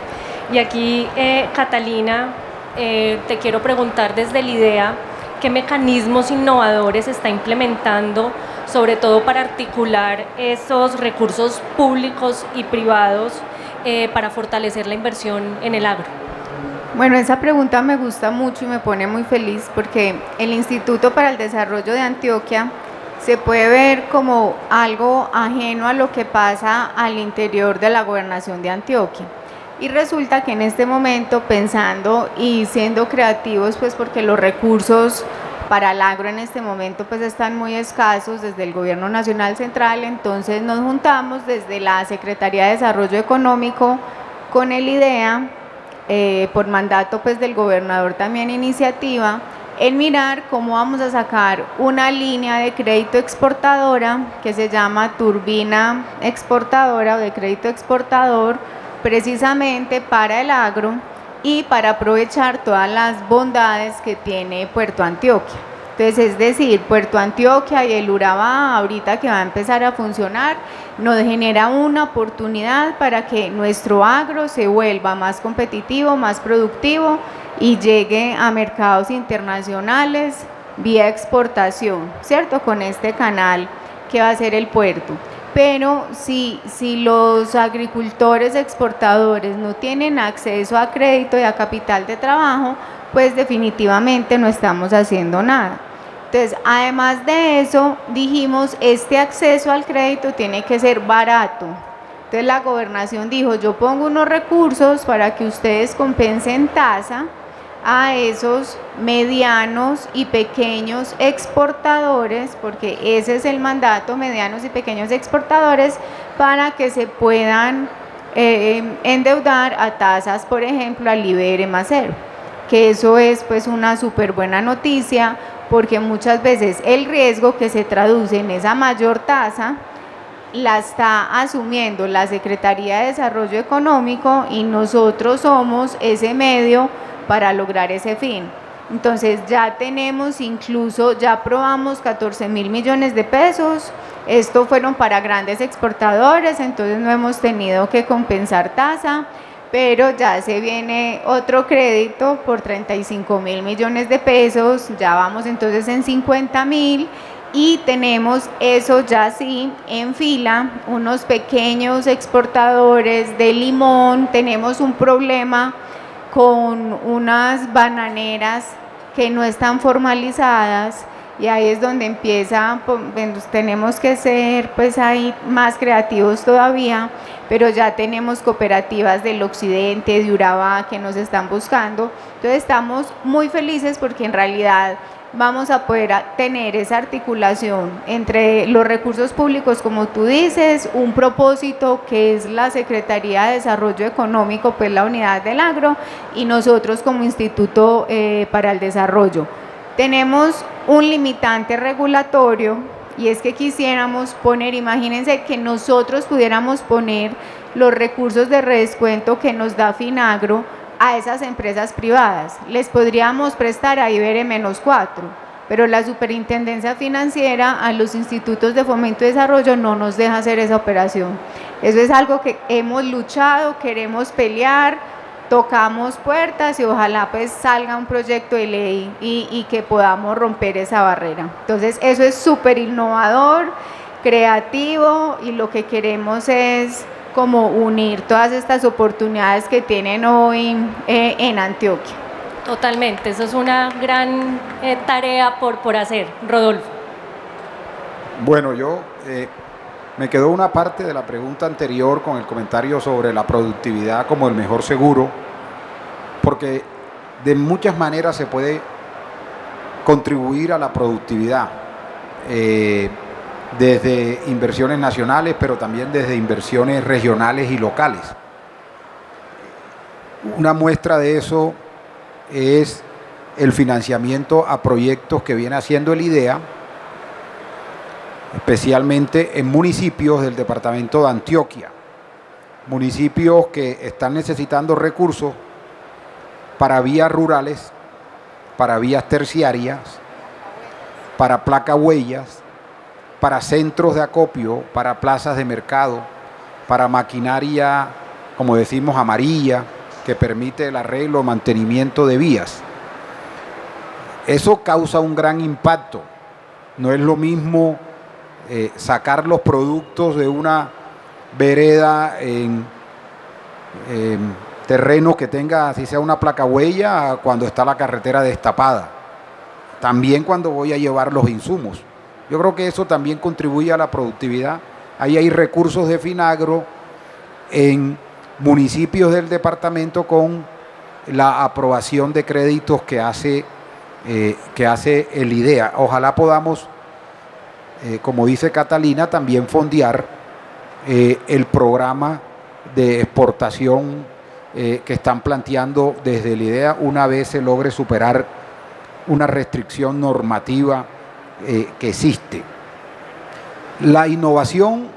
Y aquí, Catalina, te quiero preguntar desde el IDEA, ¿qué mecanismos innovadores está implementando, sobre todo para articular esos recursos públicos y privados para fortalecer la inversión en el agro? Bueno, esa pregunta me gusta mucho y me pone muy feliz porque el Instituto para el Desarrollo de Antioquia se puede ver como algo ajeno a lo que pasa al interior de la gobernación de Antioquia. Y resulta que en este momento, pensando y siendo creativos, pues porque los recursos para el agro en este momento pues están muy escasos desde el Gobierno Nacional Central, entonces nos juntamos desde la Secretaría de Desarrollo Económico con el IDEA, por mandato pues del gobernador también iniciativa, en mirar cómo vamos a sacar una línea de crédito exportadora que se llama turbina exportadora o de crédito exportador, precisamente para el agro y para aprovechar todas las bondades que tiene Puerto Antioquia. Entonces, es decir, Puerto Antioquia y el Urabá, ahorita que va a empezar a funcionar, nos genera una oportunidad para que nuestro agro se vuelva más competitivo, más productivo y llegue a mercados internacionales vía exportación, ¿cierto? Con este canal que va a ser el puerto. Pero si los agricultores exportadores no tienen acceso a crédito y a capital de trabajo, pues definitivamente no estamos haciendo nada. Entonces, además de eso, dijimos, este acceso al crédito tiene que ser barato. Entonces, la gobernación dijo, yo pongo unos recursos para que ustedes compensen tasa a esos medianos y pequeños exportadores, porque ese es el mandato, medianos y pequeños exportadores, para que se puedan endeudar a tasas, por ejemplo, al IBR más cero, que eso es pues una súper buena noticia, porque muchas veces el riesgo que se traduce en esa mayor tasa la está asumiendo la Secretaría de Desarrollo Económico y nosotros somos ese medio para lograr ese fin. Entonces ya tenemos incluso, ya aprobamos 14.000 millones de pesos. Esto fueron para grandes exportadores, entonces no hemos tenido que compensar tasa, pero ya se viene otro crédito por 35.000 millones de pesos, ya vamos entonces en 50.000 y tenemos eso ya sí en fila, unos pequeños exportadores de limón. Tenemos un problema con unas bananeras que no están formalizadas y ahí es donde empieza, tenemos que ser pues ahí más creativos todavía, pero ya tenemos cooperativas del occidente, de Urabá, que nos están buscando. Entonces estamos muy felices porque en realidad vamos a poder tener esa articulación entre los recursos públicos, como tú dices, un propósito que es la Secretaría de Desarrollo Económico, pues la unidad del agro, y nosotros como Instituto para el Desarrollo. Tenemos un limitante regulatorio y es que quisiéramos poner, imagínense que nosotros pudiéramos poner los recursos de redescuento que nos da Finagro a esas empresas privadas. Les podríamos prestar a IBR-4, pero la Superintendencia Financiera a los institutos de fomento y desarrollo no nos deja hacer esa operación. Eso es algo que hemos luchado, queremos pelear, tocamos puertas y ojalá pues salga un proyecto de ley y que podamos romper esa barrera. Entonces eso es súper innovador, creativo, y lo que queremos es como unir todas estas oportunidades que tienen hoy en Antioquia. Totalmente, eso es una gran tarea por hacer, Rodolfo. Bueno, me quedó una parte de la pregunta anterior con el comentario sobre la productividad como el mejor seguro, porque de muchas maneras se puede contribuir a la productividad, desde inversiones nacionales, pero también desde inversiones regionales y locales. Una muestra de eso es el financiamiento a proyectos que viene haciendo el IDEA, especialmente en municipios del departamento de Antioquia, municipios que están necesitando recursos para vías rurales, para vías terciarias, para placahuellas, para centros de acopio, para plazas de mercado, para maquinaria, como decimos, amarilla, que permite el arreglo o mantenimiento de vías. Eso causa un gran impacto. No es lo mismo sacar los productos de una vereda en terreno que tenga, así sea una placahuella, cuando está la carretera destapada. También cuando voy a llevar los insumos. Yo creo que eso también contribuye a la productividad. Ahí hay recursos de Finagro en municipios del departamento con la aprobación de créditos que hace el IDEA. Ojalá podamos, como dice Catalina, también fondear el programa de exportación que están planteando desde el IDEA una vez se logre superar una restricción normativa que existe. La innovación,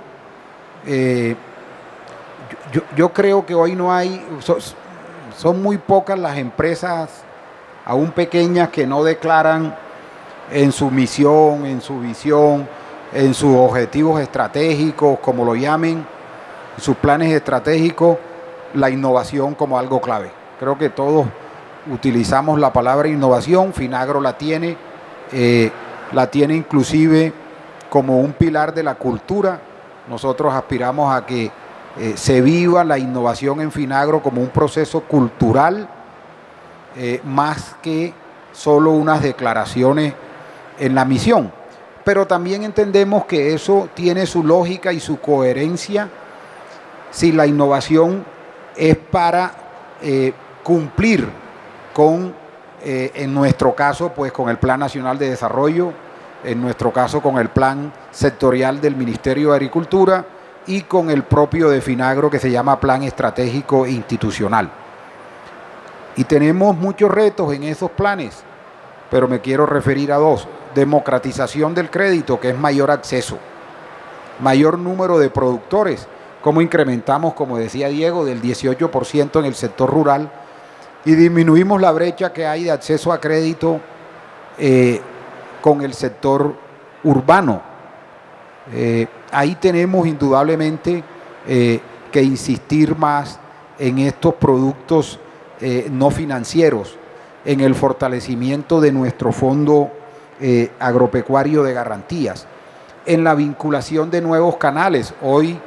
yo creo que hoy no hay, son muy pocas las empresas, aún pequeñas, que no declaran en su misión, en su visión, en sus objetivos estratégicos, como lo llamen, en sus planes estratégicos, la innovación como algo clave. Creo que todos utilizamos la palabra innovación. Finagro la tiene inclusive como un pilar de la cultura. Nosotros aspiramos a que se viva la innovación en Finagro como un proceso cultural, más que solo unas declaraciones en la misión. Pero también entendemos que eso tiene su lógica y su coherencia si la innovación es para cumplir con, en nuestro caso, pues con el Plan Nacional de Desarrollo, en nuestro caso con el Plan Sectorial del Ministerio de Agricultura y con el propio de Finagro que se llama Plan Estratégico Institucional. Y tenemos muchos retos en esos planes, pero me quiero referir a dos. Democratización del crédito, que es mayor acceso, mayor número de productores, como incrementamos, como decía Diego, del 18% en el sector rural y disminuimos la brecha que hay de acceso a crédito con el sector urbano. Ahí tenemos indudablemente que insistir más en estos productos no financieros, en el fortalecimiento de nuestro fondo agropecuario de garantías, en la vinculación de nuevos canales. Hoy,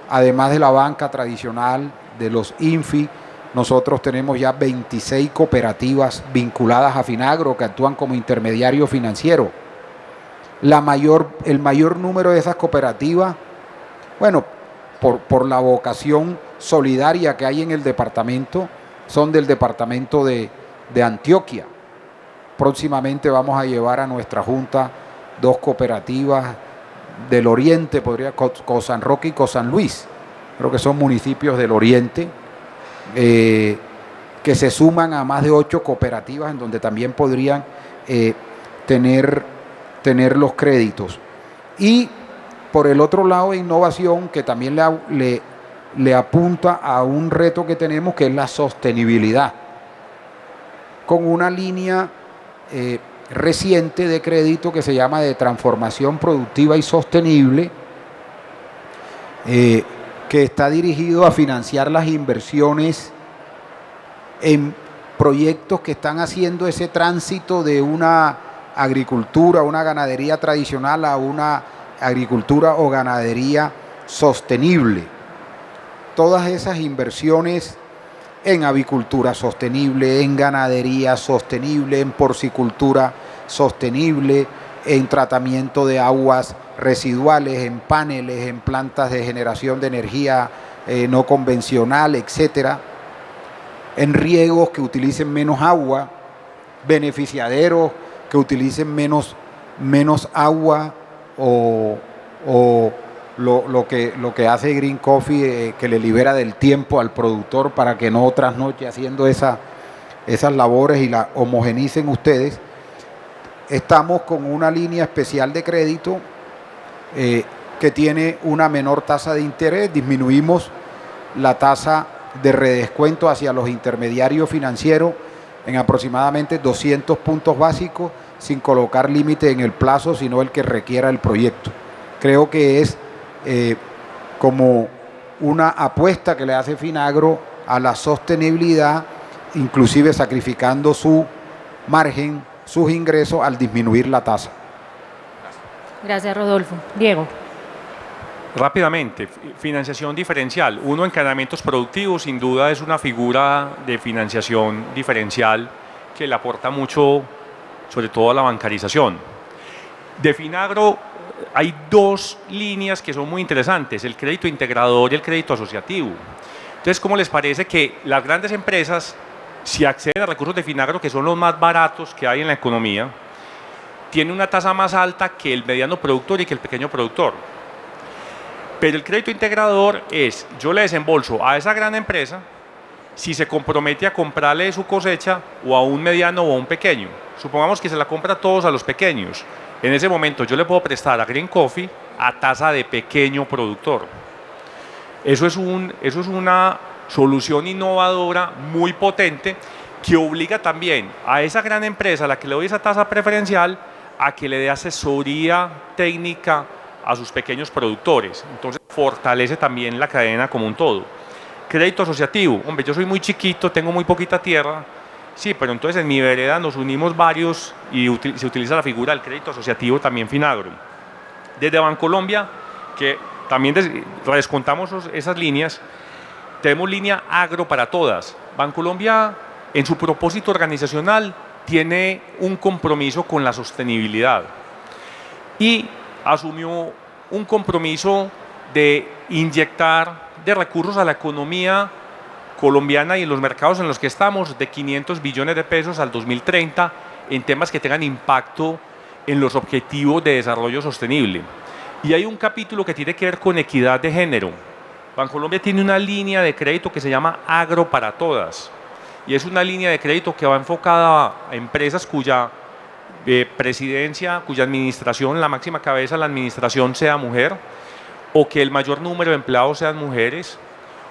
además de la banca tradicional, de los INFI, nosotros tenemos ya 26 cooperativas vinculadas a Finagro que actúan como intermediario financiero. El mayor número de esas cooperativas, bueno, por la vocación solidaria que hay en el departamento, son del departamento de Antioquia. Próximamente vamos a llevar a nuestra junta 2 cooperativas del oriente, Cozan Roque y Cozan Luis, creo que son municipios del oriente, que se suman a más de 8 cooperativas en donde también podrían tener los créditos. Y por el otro lado, innovación, que también le apunta a un reto que tenemos, que es la sostenibilidad, con una línea reciente de crédito que se llama de transformación productiva y sostenible, que está dirigido a financiar las inversiones en proyectos que están haciendo ese tránsito de una agricultura, una ganadería tradicional a una agricultura o ganadería sostenible. Todas esas inversiones en avicultura sostenible, en ganadería sostenible, en porcicultura sostenible, en tratamiento de aguas residuales, en paneles, en plantas de generación de energía no convencional, etcétera, en riegos que utilicen menos agua, beneficiaderos que utilicen menos agua, o lo que hace Green Coffee, que le libera del tiempo al productor para que no trasnoche haciendo esas labores y la homogenicen ustedes. Estamos con una línea especial de crédito que tiene una menor tasa de interés. Disminuimos la tasa de redescuento hacia los intermediarios financieros en aproximadamente 200 puntos básicos, sin colocar límite en el plazo, sino el que requiera el proyecto. Creo que es como una apuesta que le hace Finagro a la sostenibilidad, inclusive sacrificando su margen, sus ingresos al disminuir la tasa. Gracias, Rodolfo. Diego. Rápidamente, financiación diferencial. Uno, encadenamientos productivos, sin duda es una figura de financiación diferencial que le aporta mucho, sobre todo a la bancarización. De Finagro hay 2 líneas que son muy interesantes, el crédito integrador y el crédito asociativo. Entonces, ¿cómo les parece que las grandes empresas, si acceden a recursos de Finagro, que son los más baratos que hay en la economía, tienen una tasa más alta que el mediano productor y que el pequeño productor? Pero el crédito integrador es, yo le desembolso a esa gran empresa si se compromete a comprarle su cosecha o a un mediano o a un pequeño. Supongamos que se la compra a todos a los pequeños. En ese momento yo le puedo prestar a Green Coffee a tasa de pequeño productor. Eso es una solución innovadora muy potente que obliga también a esa gran empresa a la que le doy esa tasa preferencial a que le dé asesoría técnica a sus pequeños productores. Entonces fortalece también la cadena como un todo. Crédito asociativo. Hombre, yo soy muy chiquito, tengo muy poquita tierra. Sí, pero entonces en mi vereda nos unimos varios y se utiliza la figura del crédito asociativo también Finagro. Desde Bancolombia, que también descontamos esas líneas, tenemos línea agro para todas. Bancolombia, en su propósito organizacional, tiene un compromiso con la sostenibilidad y asumió un compromiso de inyectar de recursos a la economía colombiana y en los mercados en los que estamos de 500 billones de pesos al 2030 en temas que tengan impacto en los objetivos de desarrollo sostenible. Y hay un capítulo que tiene que ver con equidad de género. Bancolombia tiene una línea de crédito que se llama Agro para Todas y es una línea de crédito que va enfocada a empresas cuya presidencia, cuya administración, la máxima cabeza de la administración sea mujer, o que el mayor número de empleados sean mujeres,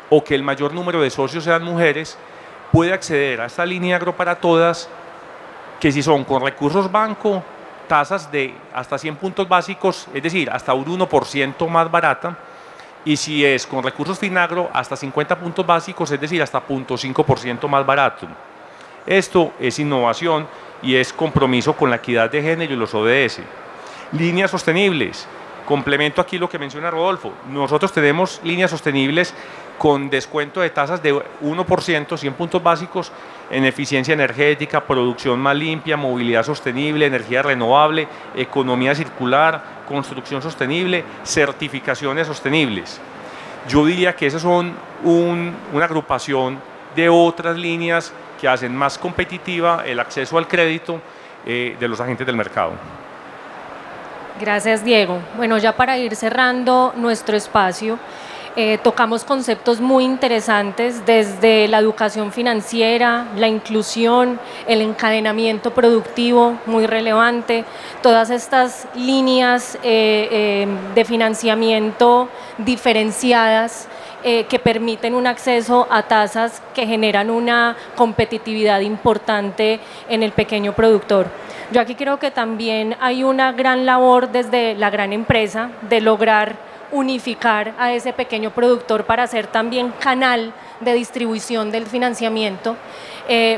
o que el mayor número de socios sean mujeres, puede acceder a esta línea Agro para Todas, que si son con recursos banco, tasas de hasta 100 puntos básicos, es decir, hasta un 1% más barata, y si es con recursos Finagro, hasta 50 puntos básicos, es decir, hasta 0.5% más barato. Esto es innovación y es compromiso con la equidad de género y los ODS. Líneas sostenibles. Complemento aquí lo que menciona Rodolfo. Nosotros tenemos líneas sostenibles con descuento de tasas de 1%, 100 puntos básicos, en eficiencia energética, producción más limpia, movilidad sostenible, energía renovable, economía circular, construcción sostenible, certificaciones sostenibles. Yo diría que esas son una agrupación de otras líneas que hacen más competitiva el acceso al crédito de los agentes del mercado. Gracias, Diego. Bueno, ya para ir cerrando nuestro espacio, tocamos conceptos muy interesantes desde la educación financiera, la inclusión, el encadenamiento productivo, muy relevante, todas estas líneas de financiamiento diferenciadas que permiten un acceso a tasas que generan una competitividad importante en el pequeño productor. Yo aquí creo que también hay una gran labor desde la gran empresa de lograr unificar a ese pequeño productor para ser también canal de distribución del financiamiento,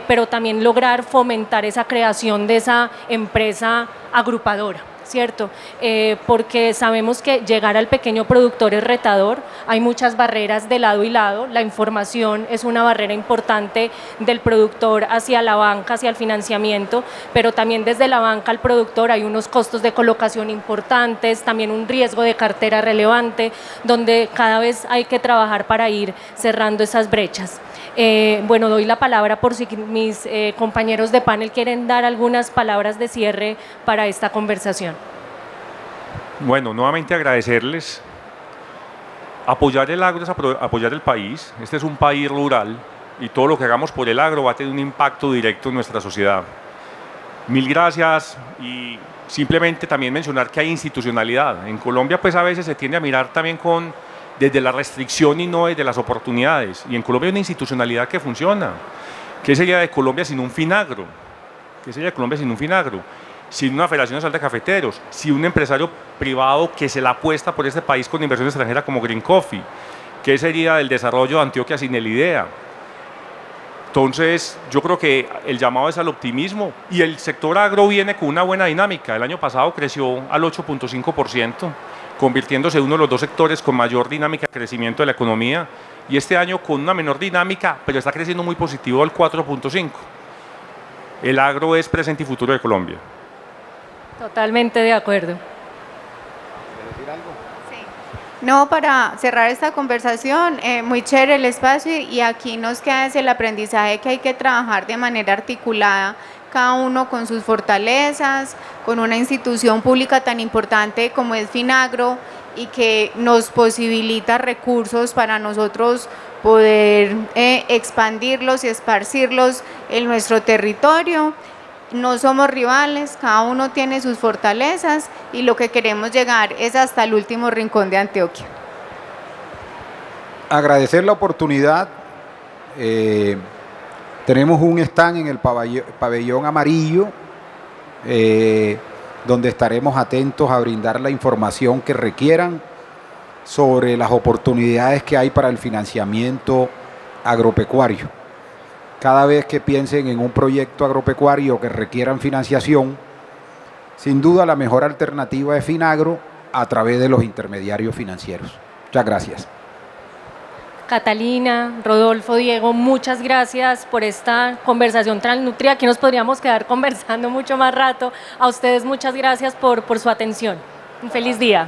pero también lograr fomentar esa creación de esa empresa agrupadora, ¿cierto? Porque sabemos que llegar al pequeño productor es retador, hay muchas barreras de lado y lado, la información es una barrera importante del productor hacia la banca, hacia el financiamiento, pero también desde la banca al productor hay unos costos de colocación importantes, también un riesgo de cartera relevante, donde cada vez hay que trabajar para ir cerrando esas brechas. Bueno, doy la palabra por si mis compañeros de panel quieren dar algunas palabras de cierre para esta conversación. Bueno, nuevamente agradecerles. Apoyar el agro es apoyar el país. Este es un país rural y todo lo que hagamos por el agro va a tener un impacto directo en nuestra sociedad. Mil gracias y simplemente también mencionar que hay institucionalidad. En Colombia pues a veces se tiende a mirar también desde la restricción y no desde las oportunidades. Y en Colombia hay una institucionalidad que funciona. ¿Qué sería de Colombia sin un Finagro? ¿Qué sería de Colombia sin un Finagro? Sin una Federación Nacional de Cafeteros, sin un empresario privado que se la apuesta por este país con inversión extranjera como Green Coffee. ¿Qué sería del desarrollo de Antioquia sin el IDEA? Entonces, yo creo que el llamado es al optimismo y el sector agro viene con una buena dinámica. El año pasado creció al 8.5%, convirtiéndose en uno de los dos sectores con mayor dinámica de crecimiento de la economía, y este año con una menor dinámica, pero está creciendo muy positivo al 4.5%. El agro es presente y futuro de Colombia. Totalmente de acuerdo. No, para cerrar esta conversación, muy chévere el espacio y aquí nos queda el aprendizaje que hay que trabajar de manera articulada, cada uno con sus fortalezas, con una institución pública tan importante como es Finagro y que nos posibilita recursos para nosotros poder expandirlos y esparcirlos en nuestro territorio. No somos rivales, cada uno tiene sus fortalezas y lo que queremos llegar es hasta el último rincón de Antioquia. Agradecer la oportunidad. Tenemos un stand en el pabellón amarillo, donde estaremos atentos a brindar la información que requieran sobre las oportunidades que hay para el financiamiento agropecuario. Cada vez que piensen en un proyecto agropecuario que requieran financiación, sin duda la mejor alternativa es Finagro a través de los intermediarios financieros. Muchas gracias. Catalina, Rodolfo, Diego, muchas gracias por esta conversación tan nutrida. Aquí nos podríamos quedar conversando mucho más rato. A ustedes muchas gracias por su atención. Un feliz día.